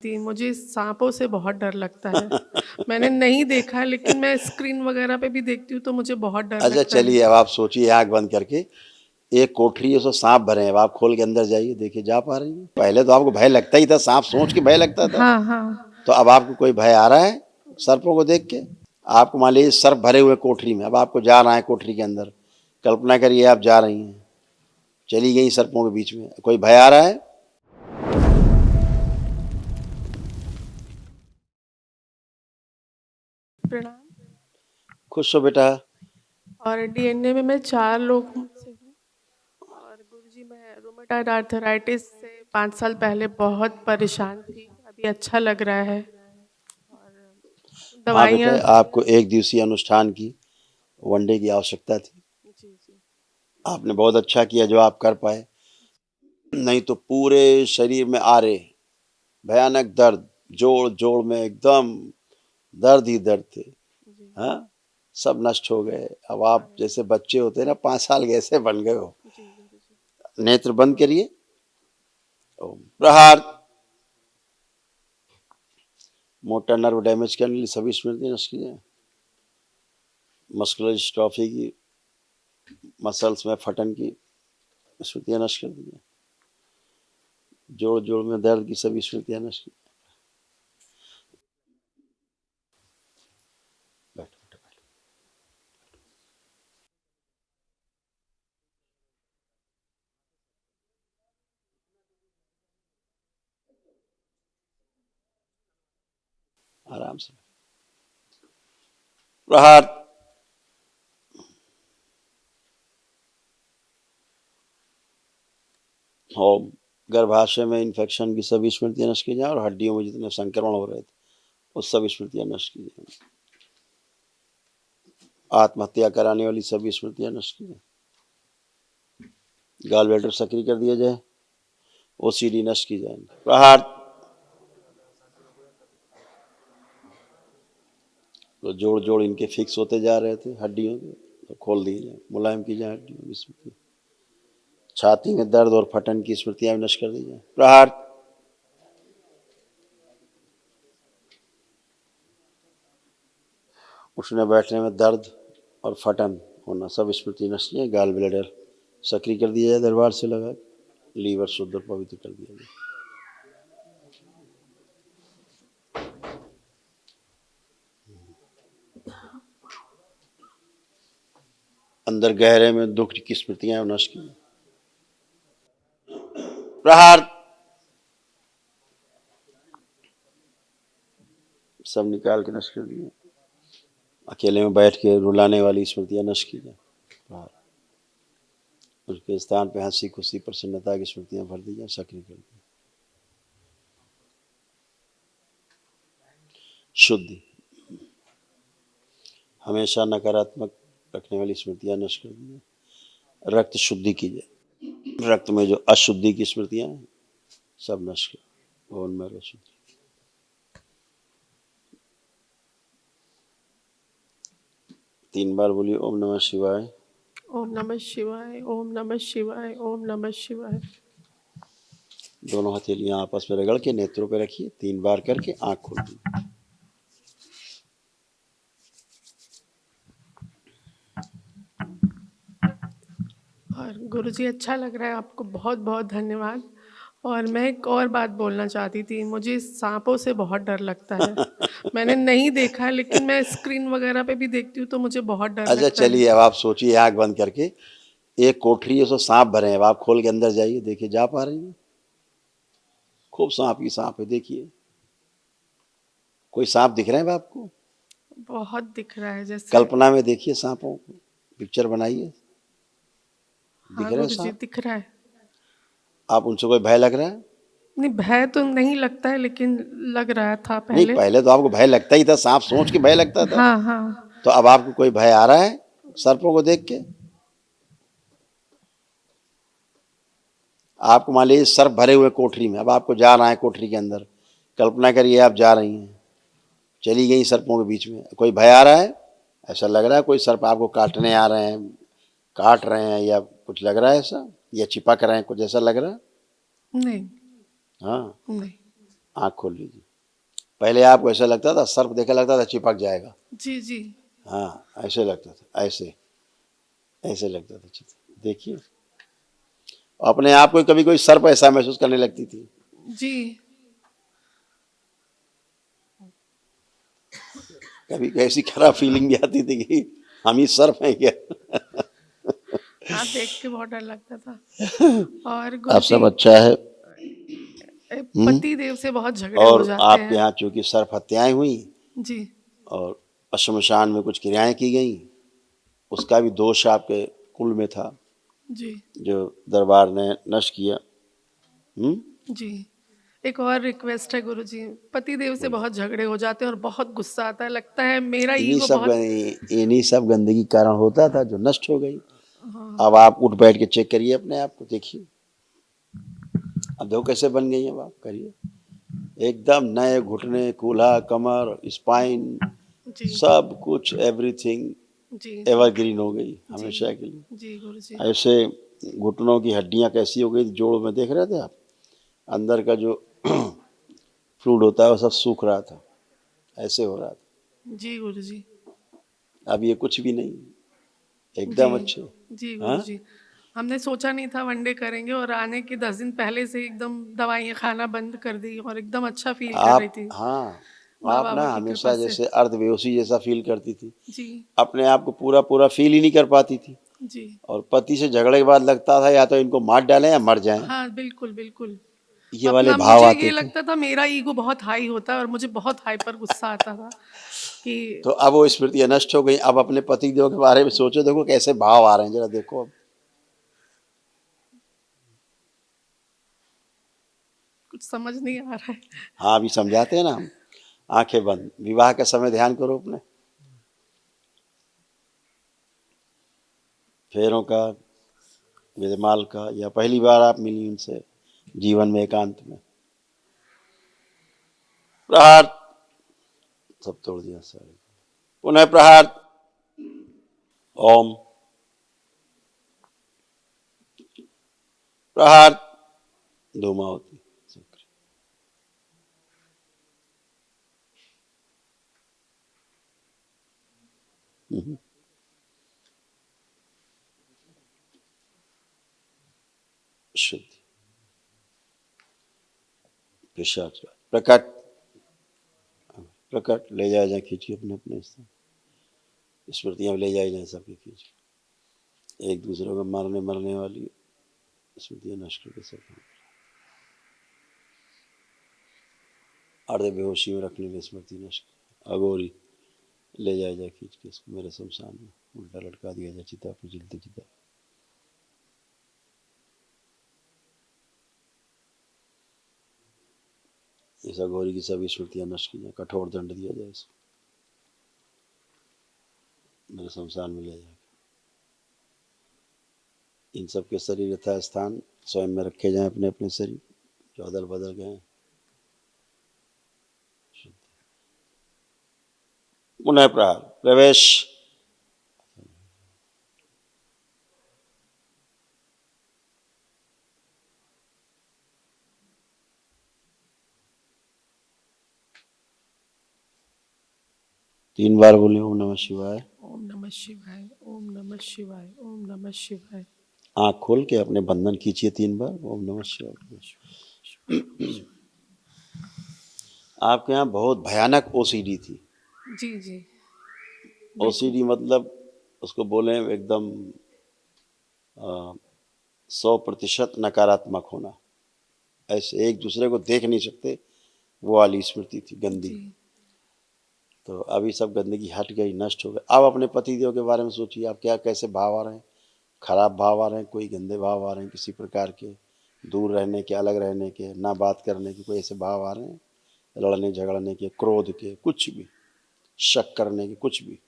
थी, मुझे सांपों से बहुत डर लगता है। मैंने नहीं देखा है, लेकिन मैं स्क्रीन वगैरह पे भी देखती हूँ तो मुझे बहुत डर अच्छा लगता है। चलिए, अब आप सोचिए आंख बंद करके, एक कोठरी है उसमें सांप भरे हैं, अब आप खोल के अंदर जाइए, देखिए जा पा रही हैं? पहले तो आपको भय लगता ही था, सांप सोच के भय लगता था, हाँ, हाँ। तो अब आपको कोई भय आ रहा है सर्पों को देख के? आपको मान लीजिए सर्प भरे हुए कोठरी में, अब आपको जाना है कोठरी के अंदर, कल्पना करिए आप जा रही हैं, चली गई सर्पों के बीच में, कोई भय आ रहा है? प्रणाम। खुश हो बेटा। और डीएनए में मैं 4 लोगों से हूँ। और गुरुजी, मैं रूमेटॉइड आर्थराइटिस से 5 साल पहले बहुत परेशान थी। अभी अच्छा लग रहा है और हाँ बेटा, दवाइयाँ। आपको एक दिवसीय अनुष्ठान की, वनडे की आवश्यकता थी। जी, जी। आपने बहुत अच्छा किया जो आप कर पाए, नहीं तो पूरे शरीर में आरे, भयानक दर्द, जोड़ जोड़ में एकदम दर्द ही दर्द थे। जी। हाँ, सब नष्ट हो गए। अब आप जैसे बच्चे होते हैं ना, 5 साल के, ऐसे बन गए हो। जी, गुरुजी। नेत्र बंद करिए। ओम प्रहार। मोटर नर्व डैमेज करने लिए सभी स्मृतियां नष्ट की जाए। मस्कुलर डिस्ट्रॉफी की, मसल्स में फटन की स्मृतियां नष्ट कर दी जाए। जोड़ जोड़ में दर्द की सभी स्मृतियां नष्ट की। बैठो बैठो बैठो। आराम से। प्रहार। ओम। गर्भाशय में इन्फेक्शन की सभी स्मृतियां नष्ट की जाए और हड्डियों में जितने संक्रमण हो रहे थे वो सभी स्मृतियां नष्ट की जाए। आत्महत्या कराने वाली सभी स्मृतियां नष्ट की जाए। गॉल ब्लैडर सक्रिय कर दिया जाए। ओसीडी नष्ट की जाए। प्रहार। तो जोड़ जोड़ इनके फिक्स होते जा रहे थे हड्डियों के, तो खोल दिए जाए, मुलायम की जाए हड्डियों की स्मृति। छाती में दर्द और फटन की स्मृतियां नष्ट कर दी जाए। प्रहार। उठने बैठने में दर्द और फटन होना सब स्मृति नष्ट है। गॉल ब्लैडर सक्रिय कर दिया जाए, दरबार से लगा, लीवर शुद्ध और पवित्र कर दिया जाए। अंदर गहरे में दुख की स्मृतियां नष्ट की। प्रहार। सब निकाल के नष्ट कर दिए। अकेले में बैठ के रुलाने वाली स्मृतियां नष्ट की जाए। प्रहार। उसके स्थान पे हंसी खुशी प्रसन्नता की स्मृतियां भर दी जाए, सक्रिय कर दी। शुद्धि। हमेशा नकारात्मक रखने वाली स्मृतियां नष्ट कर दी जाए। रक्त शुद्धि की जाए। रक्त में जो अशुद्धि की स्मृतियां हैं सब नष्ट कर। बोन मैरो शुद्धि। 3 बार बोलिए ओम नमः शिवाय। ओम नमः शिवाय, ओम नमः शिवाय, ओम नमः शिवाय। दोनों हथेलियां आपस में रगड़ के नेत्रों पे रखिए, 3 बार करके आंख खोल दीजिए। और गुरुजी, अच्छा लग रहा है, आपको बहुत बहुत धन्यवाद। और मैं एक और बात बोलना चाहती थी, मुझे सांपों से बहुत डर लगता है। मैंने नहीं देखा है, लेकिन मैं स्क्रीन वगैरह पे भी देखती हूँ तो मुझे बहुत डर अच्छा लगता है। चलिए, अब आप सोचिए आंख बंद करके, एक कोठरी है उसमें सांप भरे हैं, अब आप खोल के अंदर जाइए, देखिए जा पा रही हैं? खूब सांप ही सांप है, देखिए। कोई सांप दिख रहे हैं आपको? बहुत दिख रहा है जैसे। कल्पना में देखिए सांपों को, पिक्चर बनाइए, दिख हाँ रहे हैं गुरुजी, सांप? दिख रहा है। आप उनसे कोई भय लग रहा है? नहीं, भय तो नहीं लगता है, लेकिन लग रहा था नहीं, पहले। पहले तो आपको भय लगता ही था, सांप सोच के भय लगता था, हाँ, हाँ। तो अब आपको कोई भय आ रहा है सर्पों को देख के? आपको मान लीजिए सर्प भरे हुए कोठरी में, अब आपको जाना है कोठरी के अंदर, कल्पना करिए आप जा रही हैं, चली गई सर्पों के बीच में, कोई भय आ रहा है? ऐसा लग रहा है कोई सर्प आपको काटने आ रहे हैं, काट रहे हैं, या कुछ लग रहा है ऐसा, या चिपक रहे हैं, कुछ ऐसा लग रहा है? नहीं। हाँ। नहीं। आँख खोल लीजिए। पहले आपको ऐसा लगता था, सर्प देखा लगता था चिपक जाएगा। जी जी। हाँ, ऐसे लगता था, ऐसे ऐसे लगता था। देखिए, अपने आप को कभी कोई सर्प ऐसा महसूस करने लगती थी। जी। कभी ऐसी खराब फीलिंग भी आती थी कि हम ही सर्प हैं क्या। हाँ, देख के बहुत डर लगता था। और अब गुरुजी, सब अच्छा है। पति देव से बहुत झगड़े हो और जाते आपके हैं। यहाँ चूंकि सर्प हत्याएं हुई जी और श्मशान में कुछ क्रियाएं की गई, उसका भी दोष आपके कुल में था, जी जो दरबार ने नष्ट किया। जी। एक और रिक्वेस्ट है गुरुजी, पति देव से बोलिए। बहुत झगड़े हो जाते हैं और बहुत गुस्सा आता है, लगता है मेरा इन्हीं ईगो सब बहुत। इन्हीं सब गंदगी के कारण होता था, जो नष्ट हो गई। हाँ अब आप उठ बैठ के चेक करिए अपने आप को, देखिए अब देखो कैसे बन गई है। आप करिए, एकदम नए घुटने, कूल्हा, कमर, स्पाइन, जी सब कुछ एवरीथिंग जी जी एवरग्रीन हो गई जी हमेशा के लिए। जी गुरुजी। ऐसे घुटनों की हड्डियां कैसी हो गई, जोड़ों में देख रहे थे आप, अंदर का जो फ्लूइड होता है वो सब सूख रहा था, ऐसे हो रहा था। जी गुरुजी। अब ये कुछ भी नहीं, जी एकदम अच्छे। जी हाँ, गुरुजी। हमने सोचा नहीं था वनडे करेंगे, और आने के 10 दिन पहले से एकदम दवाइयाँ खाना बंद कर दी और एकदम अच्छा फील कर रही आप थी, हाँ, माँ आप ना बाबा की कृपा हमेशा से। जैसे अर्धबेहोशी जैसा फील करती थी, जी अपने आप को पूरा पूरा फील ही नहीं कर पाती थी। जी। और पति से झगड़े के बाद लगता था या तो इनको मार डालें या मर जाएं, हाँ बिल्कुल बिल्कुल। ये वाले अपना भाव मुझे आते ये थे। लगता था मेरा ईगो बहुत हाई होता है और मुझे बहुत हाइपर गुस्सा आता था कि। तो अब वो स्मृतियां नष्ट हो गई। अब अपने पति देव के बारे में सोचो, देखो कैसे भाव आ रहे हैं, जरा देखो अब। कुछ समझ नहीं आ रहा है। हाँ, अभी समझाते हैं ना हम। आंखें बंद, विवाह के समय ध्यान करो अपने फेरों का, विधिमाल का, या पहली बार आप मिली उनसे जीवन में एकांत में। प्रहार, सब तोड़ दिया सारे। पुनः प्रहार। ओम। प्रहार। धूमावती। शुद्धि। पिशाच। प्रकट। प्रकट ले जाए जाए, खींचिए अपने अपने स्थान। स्मृतियां ले जाए जाए सबके, खींचिए। एक दूसरे को मारने मरने वाली स्मृतियां नष्ट करके सब अर्ध बेहोशी में रखने की स्मृति नष्ट। अघोरी ले जाया जाए खींच के, इसको मेरे शमशान में उल्टा लटका दिया जाए, चिता पर जलते चिता। इस अघोरी की सभी स्मृतियां नष्ट की जाए, कठोर दंड दिया जाए इसको, मेरे शमशान में ले जाए। इन सब के शरीर यथा स्थान स्वयं में रखे जाएं, अपने अपने शरीर जो अदल बदल गए। पुनः प्रहार। प्रवेश। तीन बार बोले ओम नमः शिवाय। ओम नमः शिवाय, ओम नमः शिवाय, ओम नमः शिवाय। आंख खोल के अपने बंधन खींचिए तीन बार, ओम नमः शिवाय। आपके यहाँ बहुत भयानक ओसीडी थी। जी जी बिल्कुल। ओसीडी मतलब उसको बोले एकदम 100% नकारात्मक होना, ऐसे एक दूसरे को देख नहीं सकते, वो वाली स्मृति थी गंदी। जी तो अभी सब गंदगी हट गई, नष्ट हो गई। अब अपने पतिदेव के बारे में सोचिए, आप क्या कैसे भाव आ रहे हैं, खराब भाव आ रहे हैं, कोई गंदे भाव आ रहे हैं किसी प्रकार के, दूर रहने के, अलग रहने के, ना बात करने के, कोई ऐसे भाव आ रहे हैं, लड़ने झगड़ने के, क्रोध के, कुछ भी, शक करने के, कुछ भी।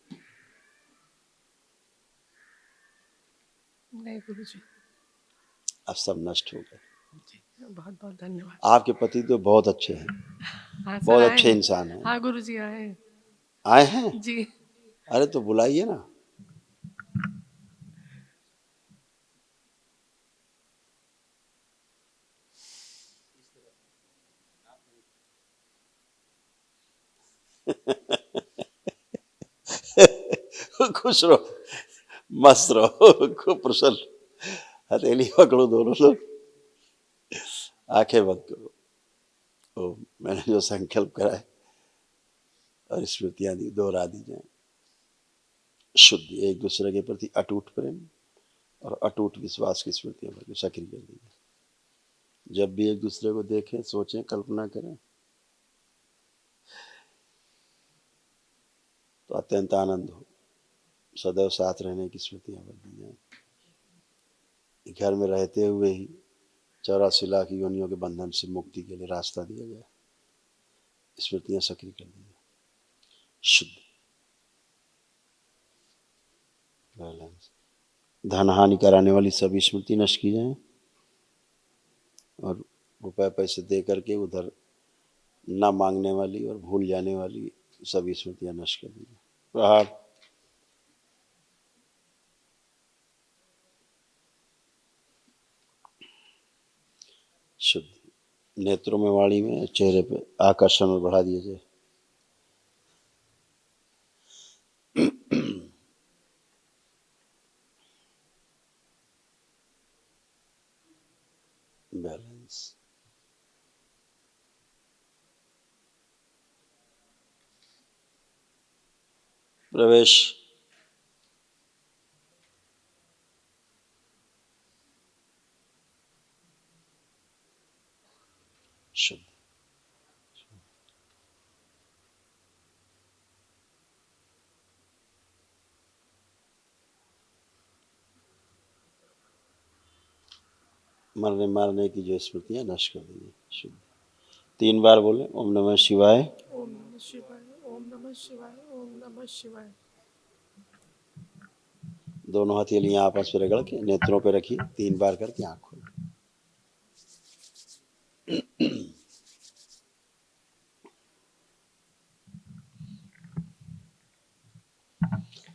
नहीं गुरुजी। अब सब नष्ट हो गए। जी बहुत बहुत धन्यवाद। आपके पति तो बहुत अच्छे हैं, हाँ सर, बहुत आए अच्छे हैं। इंसान हैं। हाँ गुरुजी आए हैं। आए हैं? जी अरे तो बुलाइए ना। खुश रहो, मस्त रहो, खूब प्रसन्न। हथेली पकड़ो दोनों लोग, आंखें बंद करो। तो मैंने जो संकल्प करा है और स्मृतियां दी, दोहरा दी जाए। शुद्ध, एक दूसरे के प्रति अटूट प्रेम और अटूट विश्वास की स्मृतियां भर के सक्रिय कर दीजिए। जब भी एक दूसरे को देखें, सोचें, कल्पना करें तो अत्यंत आनंद हो। सदैव साथ रहने की स्मृतियां भर दी जाए। घर में रहते हुए ही 84 लाख योनियों के बंधन से मुक्ति के लिए रास्ता दिया जाए। स्मृतियां सक्रिय कर दी जाए। शुद्ध, बैलेंस। धन हानि कराने वाली सभी स्मृति नष्ट की जाए और रुपए पैसे दे करके उधर न मांगने वाली और भूल जाने वाली सभी स्मृतियां नष्ट कर दी जाए। प्रहार। शुद्ध, नेत्रों में, वाणी में, चेहरे पे आकर्षण और बढ़ा दिया जाए। बैलेंस। प्रवेश। शुद्ध, मरने मारने की जो स्मृतियां नष्ट कर दीजिए। शुद्ध। 3 बार बोले ओम नमः शिवाय। ओम नमः शिवाय, ओम नमः शिवाय, ओम नमः शिवाय। दोनों हथेलियां आपस में रगड़ के नेत्रों पे रखिए, 3 बार करके आंख खोलिए।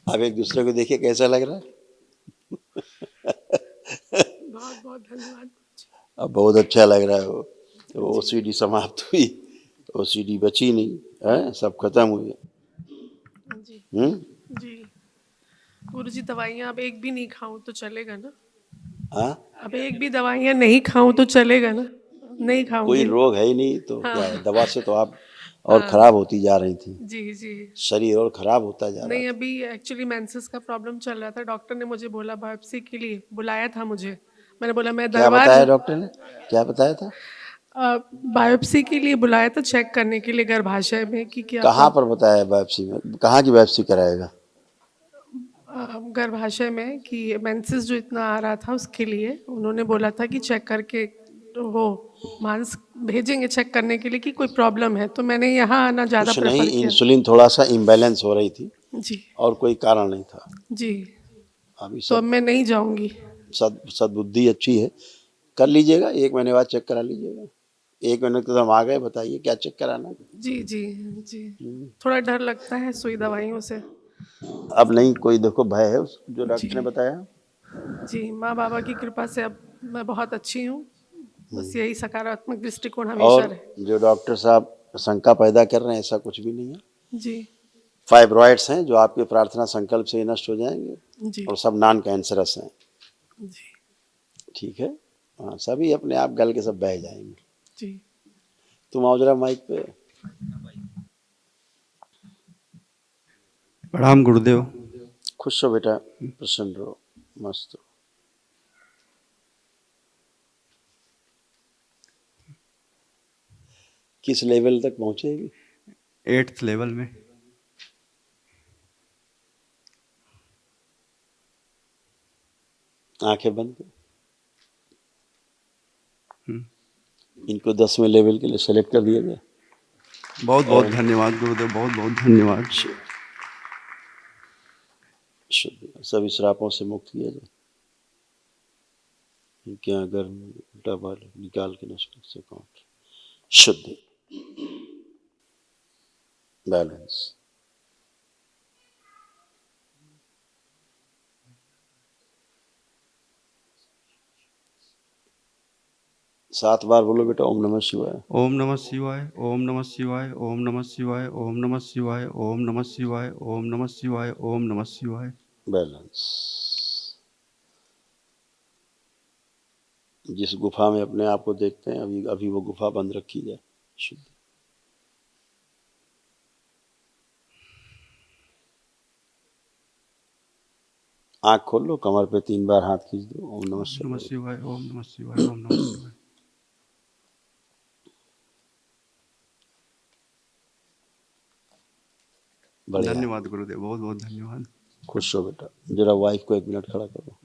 अब एक दूसरे को देखिए कैसा लग रहा है। बहुत बहुत धन्यवाद। अब बहुत अच्छा लग रहा है। वो ओसीडी समाप्त हुई, ओसीडी बची नहीं है, सब खत्म हुई। जी जी गुरुजी, दवाइयाँ अब एक भी नहीं खाऊं तो चलेगा ना? हाँ, अब एक भी दवाइयाँ नहीं खाऊं तो चलेगा ना? नहीं कोई खाऊंगी। रोग है ही नहीं तो हाँ क्या है, दवा से तो आप और हाँ खराब होती जा रही थी, जी जी। शरीर और खराब होता जा रहा नहीं, था। अभी एक्चुअली मेंसेस का प्रॉब्लम चल रहा था। डॉक्टर ने मुझे बोला, बायोप्सी के लिए बुलाया था मुझे। मैंने बोला मैं क्या दरबार बताया डॉक्टर ने, क्या बताया था? बायोप्सी के लिए बुलाया था, चेक करने के लिए गर्भाशय में कि क्या कहाँ पर बताया बायोप्सी में, कहाँ की बायोप्सी कराएगा? गर्भाशय में कि मेंसेस जो इतना आ रहा था उसके लिए उन्होंने बोला था कि चेक करके वो मांस भेजेंगे चेक करने के लिए कि कोई प्रॉब्लम है। तो मैंने यहाँ आना ज़्यादा कुछ नहीं, प्रेफर किया। इंसुलिन थोड़ा सा इम्बैलेंस हो रही थी जी और कोई कारण नहीं था। जी। अभी तो अब सब मैं नहीं जाऊंगी। सद्बुद्धि अच्छी है, कर लीजिएगा, 1 महीने बाद चेक करा लीजिएगा। 1 महीने तो हम आ गए, बताइए क्या चेक कराना है? जी जी जी। थोड़ा डर लगता है सुई दवाइयों से। अब नहीं कोई देखो भय है जो जी डॉक्टर ने बताया। जी, माँ बाबा की कृपा से अब मैं बहुत अच्छी हूँ। बस यही सकारात्मक दृष्टिकोण हमेशा और रहे। जो डॉक्टर साहब शंका पैदा कर रहे हैं, ऐसा कुछ भी नहीं है। जी फाइब्रॉइड्स हैं जो आपके प्रार्थना संकल्प से ही नष्ट हो जाएंगे जी और सब नॉन कैंसरस हैं। जी ठीक है, हाँ, सभी अपने आप गल के सब बह जाएंगे। जी। तुम आओ जरा माइक पे। प्रणाम गुरुदेव। खुश रहो बेटा, प्रसन्न रहो, मस्त रहो। किस लेवल तक पहुंचेगी? 8th लेवल में। आंखें बंद कर। इनको 10वें लेवल के लिए सेलेक्ट कर दिया गया। बहुत बहुत धन्यवाद गुरुदेव, बहुत बहुत धन्यवाद। शुद्ध, सभी श्रापों से मुक्त किया जाए। इनके यहाँ घर में उल्टा बाल निकाल के नष्ट से काउंट। शुद्ध, बैलेंस। 7 बार बोलो बेटा ओम नमः शिवाय। ओम नमः शिवाय, ओम नमः शिवाय, ओम नमः शिवाय, ओम नमः शिवाय, ओम नमः शिवाय, ओम नमः शिवाय, ओम नमः शिवाय। बैलेंस। जिस गुफा में अपने आप को देखते हैं अभी अभी वो गुफा बंद रखी जाए। शुद्ध। आंख खोल लो, कमर पे 3 बार हाथ खींच दो। ओम नमः नमः शिवाय। शिवाय, ओम नमः शिवाय, ओम नमः शिवाय। बढ़िया। धन्यवाद गुरुदेव, बहुत बहुत धन्यवाद। खुश हो बेटा। जरा वाइफ को 1 मिनट खड़ा करो।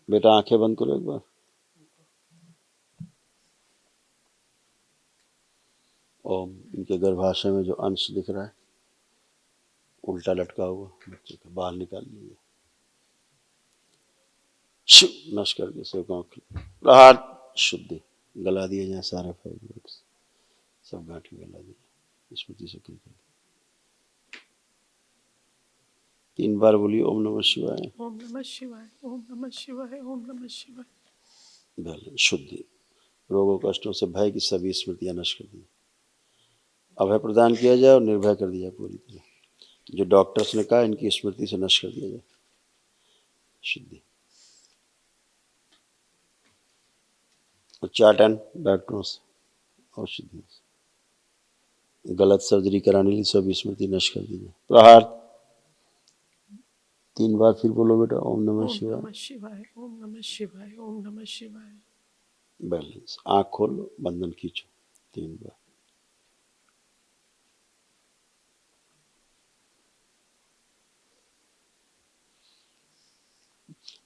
बेटा आंखें बंद करो एक बार। ओम। इनके गर्भाशय में जो अंश दिख रहा है उल्टा लटका हुआ बच्चे का बाहर निकाल लीजिए। नश करके प्रहार शुद्धि। गला दिया जाए सारे फाइब्रोइड्स, सब गांठी गला दिए। स्मृति से कर 3 बार बोलिए ओम नमः शिवाय। ओम नमः शिवाय, ओम नमः शिवाय, ओम नमः शिवाय। बैलेंस। शुद्धि। रोगों कष्टों से भय की सभी स्मृतियां नष्ट कर दी। अभय प्रदान किया जाए और निर्भय कर दिया पूरी तरह। जो डॉक्टर्स ने कहा इनकी स्मृति से नष्ट कर दिया जाए। शुद्धि। उच्चाटन डॉक्टरों से और शुद्धि से। गलत सर्जरी कराने की सब स्मृति नष्ट कर दीजिए। प्रहार 3 बार फिर बोलो बेटा ओम नमः शिवाय। ओम नमः शिवाय, ओम नमः शिवाय, ओम नमः शिवाय। बैलेंस। आंख खोलो, बंधन खींचो 3 बार।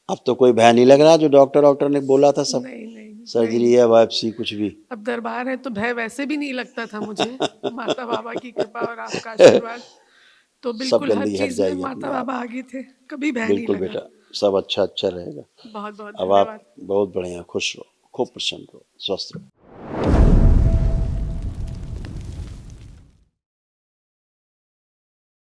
अब तो कोई भय नहीं लग रहा जो डॉक्टर ने बोला था सब नहीं सर्जरी है वापसी कुछ भी। अब दरबार है तो भय वैसे भी नहीं लगता था मुझे। माता बाबा की कृपा और आपका आशीर्वाद तो बिल्कुल हर गंदगी हट चीज में जाएगी माता अपने आप। बाबा आगे थे, कभी भय नहीं बिल्कुल लगा। बेटा सब अच्छा रहेगा। बहुत बहुत अब आप धन्यवाद। बहुत बढ़िया खुश रहो, खूब प्रसन्न रहो, स्वस्थ रहो।